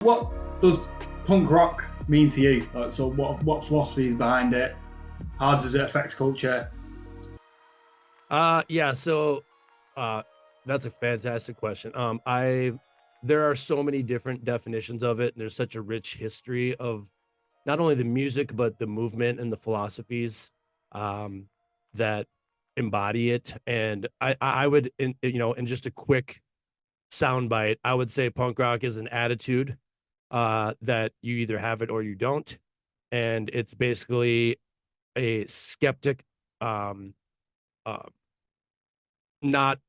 What does punk rock mean to you? Like, so what philosophy is behind it? How does it affect culture? Yeah, so uh that's a fantastic question. I There are so many different definitions of it, and there's such a rich history of not only the music but the movement and the philosophies um that embody it. And I would in just a quick soundbite, I would say punk rock is an attitude that you either have it or you don't. And it's basically a skeptic um uh, not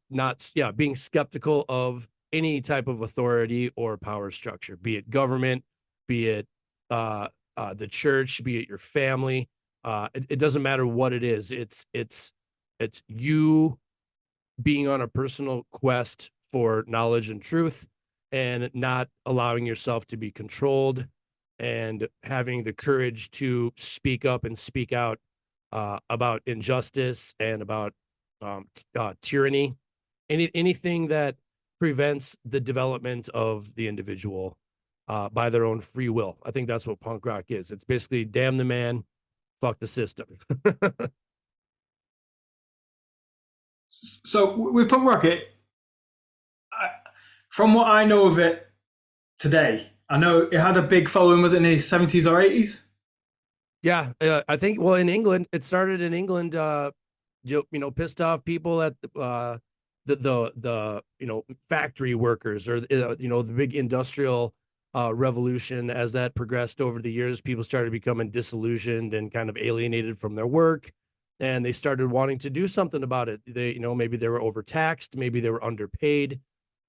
yeah, being skeptical of any type of authority or power structure, be it government, be it uh the church, be it your family. It doesn't matter what it is. It's you being on a personal quest for knowledge and truth, and not allowing yourself to be controlled, and having the courage to speak up and speak out about injustice and about tyranny, anything that prevents the development of the individual by their own free will. I think that's what punk rock is. It's basically damn the man, fuck the system. So with punk rock, from what I know of it today, I know it had a big following. Was it in the 70s or 80s? Yeah, I think. Well, in England, it started in England. Pissed off people at the factory workers, or the big industrial revolution. As that progressed over the years, people started becoming disillusioned and kind of alienated from their work, and they started wanting to do something about it. Maybe they were overtaxed, maybe they were underpaid,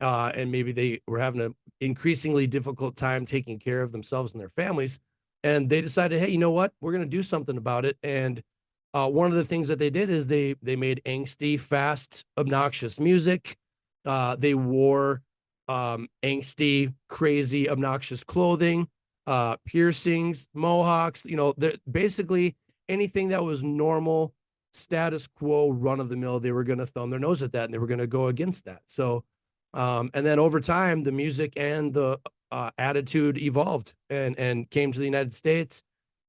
and maybe they were having an increasingly difficult time taking care of themselves and their families. And they decided, hey, you know what? We're going to do something about it. And one of the things that they did is they made angsty, fast, obnoxious music. They wore angsty, crazy, obnoxious clothing, piercings, mohawks. They're basically anything that was normal, status quo, run of the mill. They were going to thumb their nose at that, and they were going to go against that. So, and then over time, the music and the attitude evolved and came to the United States.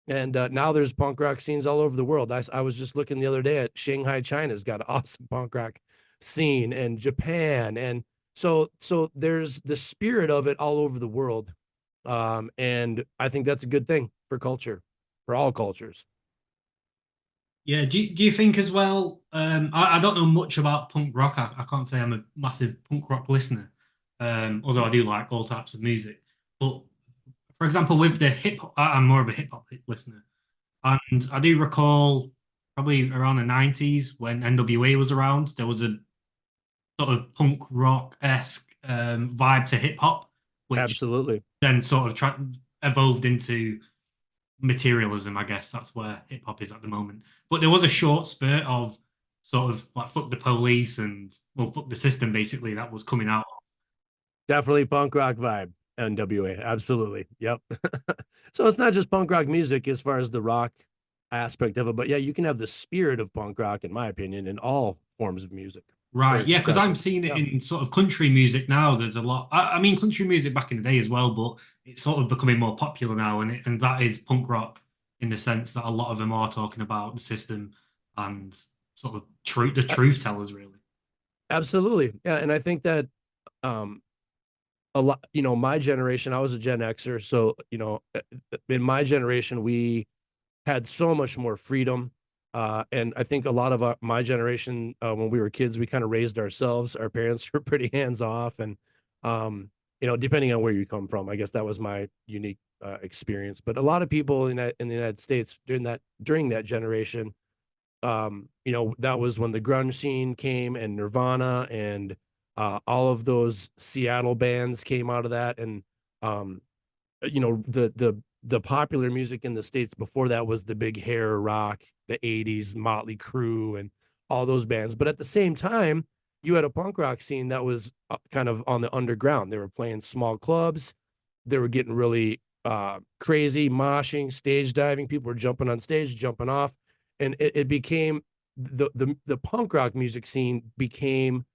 And now there's punk rock scenes all over the world. I was just looking the other day at Shanghai, China's got an awesome punk rock scene, and Japan. And so there's the spirit of it all over the world. And I think that's a good thing for culture, for all cultures. Yeah, do you think as well? I don't know much about punk rock. I can't say I'm a massive punk rock listener, although I do like all types of music. But for example, with the hip hop, I'm more of a hip hop listener. And I do recall probably around the 90s when NWA was around, there was a sort of punk rock-esque vibe to hip hop, which Absolutely. then sort of evolved into materialism. I guess that's where hip hop is at the moment. But there was a short spurt of sort of like fuck the police and well fuck the system basically that was coming out. Definitely punk rock vibe. NWA. Absolutely. Yep. So it's not just punk rock music as far as the rock aspect of it, but yeah, you can have the spirit of punk rock, in my opinion, in all forms of music or Right, yeah, because I'm expression. seeing it Yeah. in sort of country music now. There's a lot. I mean, country music back in the day as well, but it's sort of becoming more popular now, and that is punk rock in the sense that a lot of them are talking about the system and sort of the truth tellers, really. Absolutely. Yeah. And I think that um a lot, my generation, I was a Gen Xer. So, in my generation, we had so much more freedom. And I think a lot of my generation, when we were kids, we kind of raised ourselves. Our parents were pretty hands off. And, depending on where you come from, I guess that was my unique experience. But a lot of people in the United States during that generation, that was when the grunge scene came, and Nirvana, and all of those Seattle bands came out of that. And um, the popular music in the States before that was the big hair rock, the 80s, Motley Crue, and all those bands. But at the same time, you had a punk rock scene that was kind of on the underground. They were playing small clubs. They were getting really crazy, moshing, stage diving. People were jumping on stage, jumping off. And it became the punk rock music scene became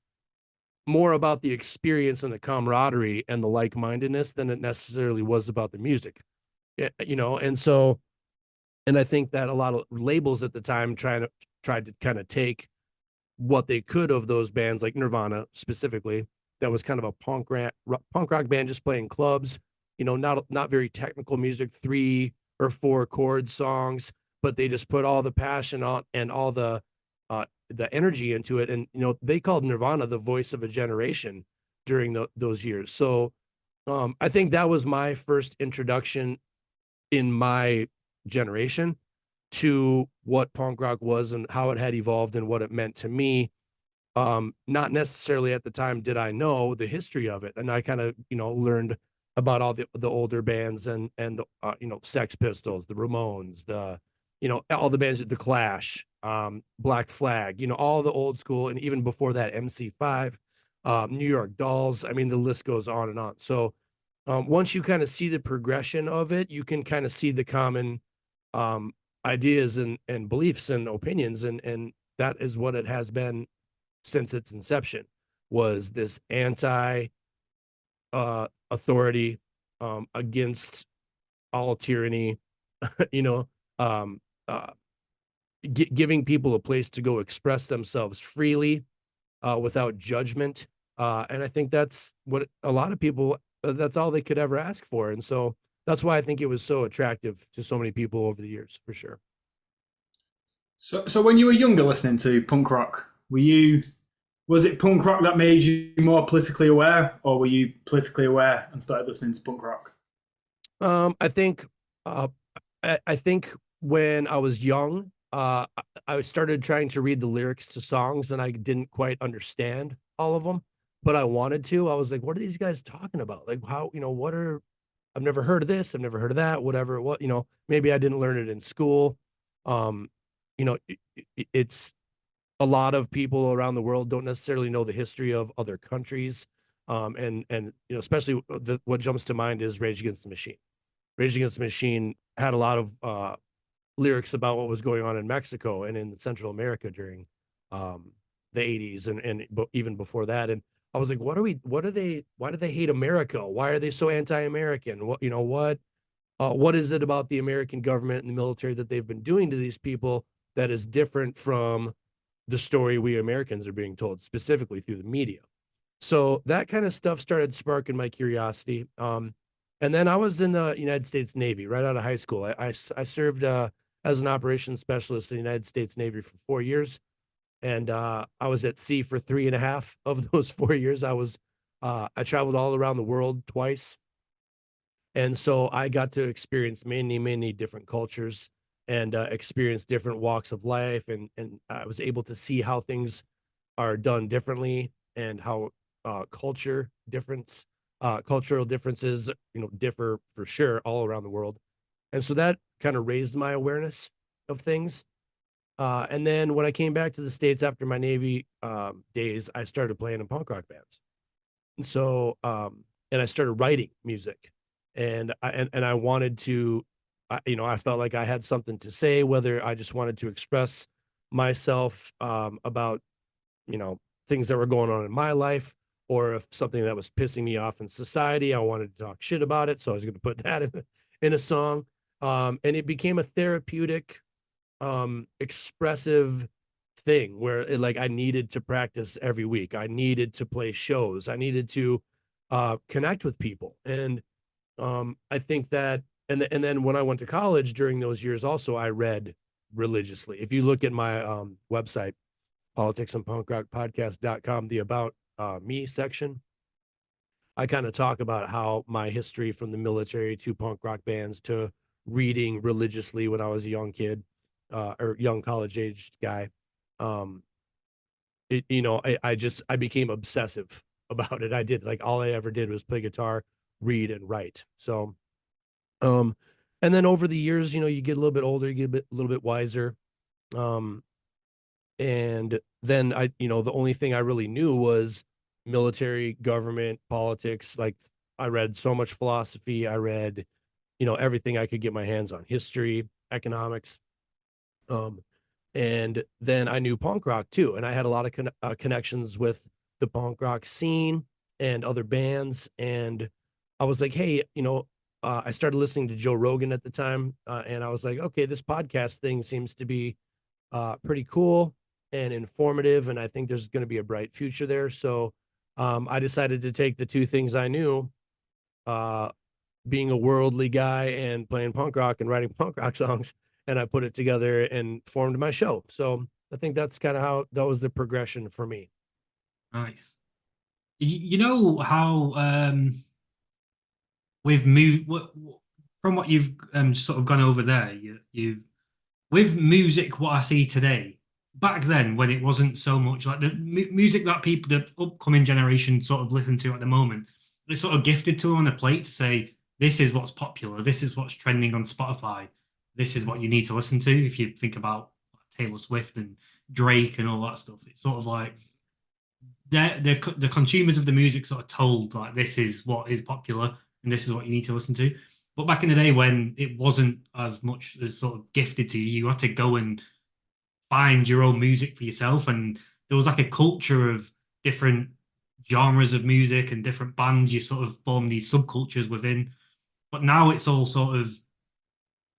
more about the experience and the camaraderie and the like-mindedness than it necessarily was about the music. You know, and so, and I think that a lot of labels at the time tried to kind of take what they could of those bands like Nirvana specifically, that was kind of a punk rock band just playing clubs, you know, not very technical music, 3 or 4 chord songs, but they just put all the passion on and all the energy into it. And you know, they called Nirvana the voice of a generation during those years. So I think that was my first introduction in my generation to what punk rock was and how it had evolved and what it meant to me. Not necessarily at the time did I know the history of it, and I kind of, you know, learned about all the older bands and the you know, Sex Pistols, the Ramones, the, you know, all the bands, the Clash, Black Flag, you know, all the old school, and even before that, MC5, New York Dolls. I mean, the list goes on and on. So once you kind of see the progression of it, you can kind of see the common um, ideas and beliefs and opinions, and that is what it has been since its inception, was this anti authority, against all tyranny, you know, um, uh, giving people a place to go express themselves freely, without judgment. And I think that's what a lot of people, that's all they could ever ask for. And so that's why I think it was so attractive to so many people over the years, for sure. So when you were younger listening to punk rock, was it punk rock that made you more politically aware, or were you politically aware and started listening to punk rock? I think, uh, I think when I was young, I started trying to read the lyrics to songs, and I didn't quite understand all of them, but I wanted to. I was like, what are these guys talking about? Like, how, you know, I've never heard of this. I've never heard of that, whatever. What, you know, maybe I didn't learn it in school. Um, you know, it's a lot of people around the world don't necessarily know the history of other countries. And, you know, especially what jumps to mind is Rage Against the Machine. Rage Against the Machine had a lot of lyrics about what was going on in Mexico and in Central America during um, the 80s and even before that. And I was like, why do they hate America? Why are they so anti-American? What, you know, what is it about the American government and the military that they've been doing to these people that is different from the story we Americans are being told, specifically through the media? So that kind of stuff started sparking my curiosity. And then I was in the United States Navy right out of high school. I served as an operations specialist in the United States Navy for 4 years. And I was at sea for 3.5 of those 4 years. I traveled all around the world twice. And so I got to experience many different cultures and experience different walks of life. And I was able to see how things are done differently, and how cultural differences, you know, differ for sure all around the world. And so that kind of raised my awareness of things. And then when I came back to the States after my Navy days, I started playing in punk rock bands. And so, and I started writing music, and I wanted to, you know, I felt like I had something to say, whether I just wanted to express myself about, you know, things that were going on in my life, or if something that was pissing me off in society, I wanted to talk shit about it. So I was going to put that in a song. And it became a therapeutic, expressive thing where like I needed to practice every week. I needed to play shows. I needed to connect with people. And I think that, and then when I went to college during those years, also I read religiously. If you look at my website, politicsandpunkrockpodcast.com, the about me section, I kind of talk about how my history from the military to punk rock bands to reading religiously when I was a young kid, or young college aged guy. Um, you know, I became obsessive about it. I did, like, all I ever did was play guitar, read, and write. So, um, and then over the years, you know, you get a little bit older, you get a little bit wiser. Um, and then you know, the only thing I really knew was military, government, politics. Like, I read so much philosophy. I read, you know, everything I could get my hands on, history, economics. Um, and then I knew punk rock too. And I had a lot of connections with the punk rock scene and other bands. And I was like, hey, I started listening to Joe Rogan at the time, and I was like, okay, this podcast thing seems to be pretty cool and informative, and I think there's going to be a bright future there. So I decided to take the two things I knew, uh, being a worldly guy and playing punk rock and writing punk rock songs, and I put it together and formed my show. So I think that's kind of how that was the progression for me. Nice. You know how we've moved from what you've sort of gone over there. You've with music, what I see today, back then when it wasn't so much like the music that people, the upcoming generation sort of listen to at the moment, it's sort of gifted to on a plate to say, this is what's popular, this is what's trending on Spotify, this is what you need to listen to. If you think about Taylor Swift and Drake and all that stuff, it's sort of like the consumers of the music sort of told like this is what is popular and this is what you need to listen to. But back in the day when it wasn't as much as sort of gifted to you, you had to go and find your own music for yourself. And there was like a culture of different genres of music and different bands. You sort of form these subcultures within. But now it's all sort of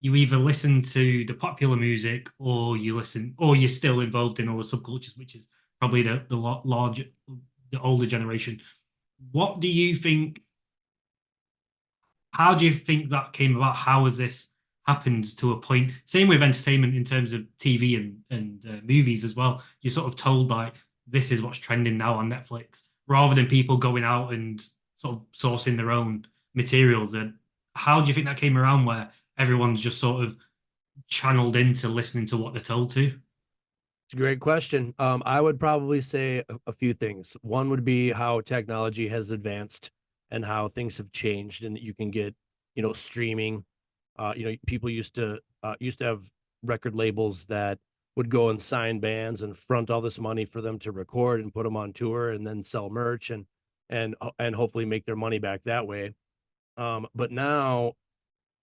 you either listen to the popular music or you listen, or you're still involved in all the subcultures, which is probably the large, the older generation. What do you think? How do you think that came about? How has this happened to a point? Same with entertainment in terms of TV and movies as well. You're sort of told like this is what's trending now on Netflix, rather than people going out and sort of sourcing their own materials. And how do you think that came around where everyone's just sort of channeled into listening to what they're told to? It's a great question. I would probably say a few things. One would be how technology has advanced and how things have changed, and you can get, streaming. People used to have record labels that would go and sign bands and front all this money for them to record and put them on tour and then sell merch and hopefully make their money back that way. But now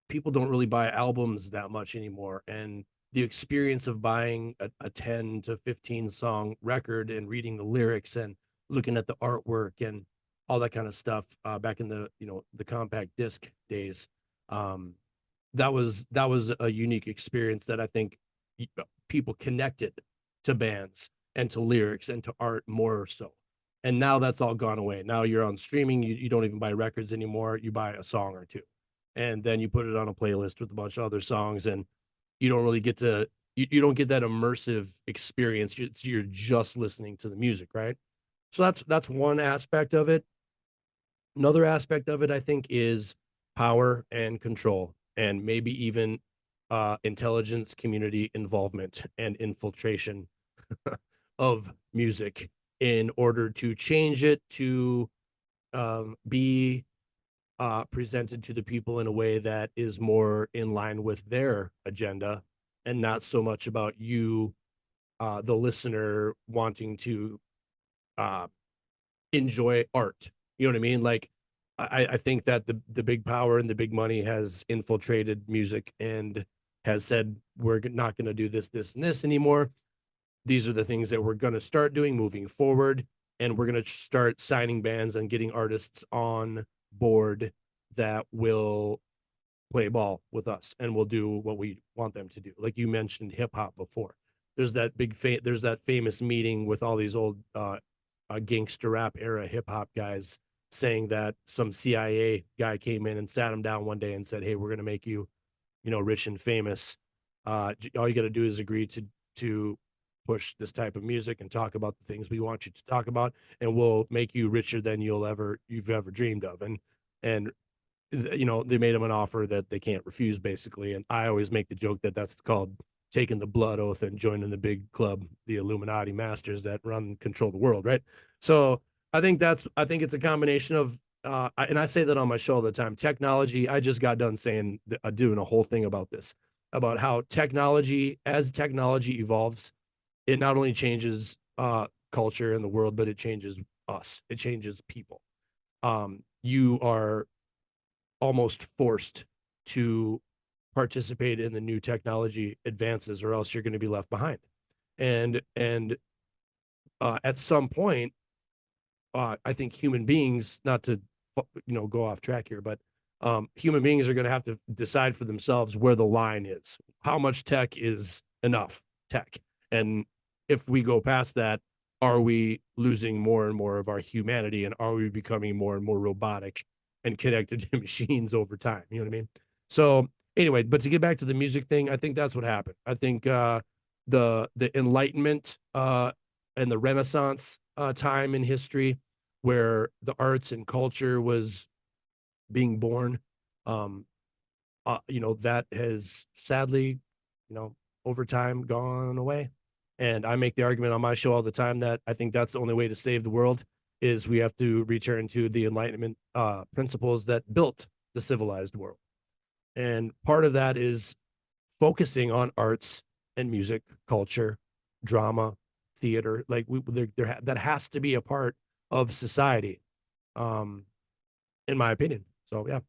people don't really buy albums that much anymore, and the experience of buying a 10 to 15 song record and reading the lyrics and looking at the artwork and all that kind of stuff, back in the compact disc days, um, that was a unique experience that I think people connected to bands and to lyrics and to art more so. And now that's all gone away. Now you're on streaming, you don't even buy records anymore, you buy a song or two and then you put it on a playlist with a bunch of other songs, and you don't really get to you don't get that immersive experience. You're just listening to the music, right? So that's one aspect of it. Another aspect of it, I think, is power and control, and maybe even intelligence, community involvement, and infiltration of music in order to change it to be presented to the people in a way that is more in line with their agenda and not so much about you, the listener, wanting to uh, enjoy art. You know what I mean? Like, I think that the big power and the big money has infiltrated music and has said, we're not going to do this, this, and this anymore. These are the things that we're going to start doing moving forward. And we're going to start signing bands and getting artists on board that will play ball with us and will do what we want them to do. Like you mentioned hip hop before. There's that famous meeting with all these old gangster rap era hip hop guys saying that some CIA guy came in and sat him down one day and said, "Hey, we're going to make you, rich and famous. All you got to do is agree to push this type of music and talk about the things we want you to talk about, and we'll make you richer than you've ever dreamed of." And they made him an offer that they can't refuse, basically. And I always make the joke that that's called taking the blood oath and joining the big club, the Illuminati masters that run and control the world, right? So I think it's a combination of and I say that on my show all the time. Technology. I just got done saying doing a whole thing about this, about how as technology evolves, it not only changes culture in the world, but it changes us. It changes people. You are almost forced to participate in the new technology advances, or else you're going to be left behind. And at some point, I think human beings, not to go off track here, but human beings are going to have to decide for themselves where the line is. How much tech is enough tech? And if we go past that, are we losing more and more of our humanity, and are we becoming more and more robotic and connected to machines over time? You know what I mean? So anyway, but to get back to the music thing, I think that's what happened. I think the Enlightenment and the Renaissance time in history, where the arts and culture was being born, that has sadly, over time gone away. And I make the argument on my show all the time that I think that's the only way to save the world, is we have to return to the Enlightenment principles that built the civilized world. And part of that is focusing on arts and music, culture, drama, theater. Like that has to be a part of society, in my opinion. So yeah.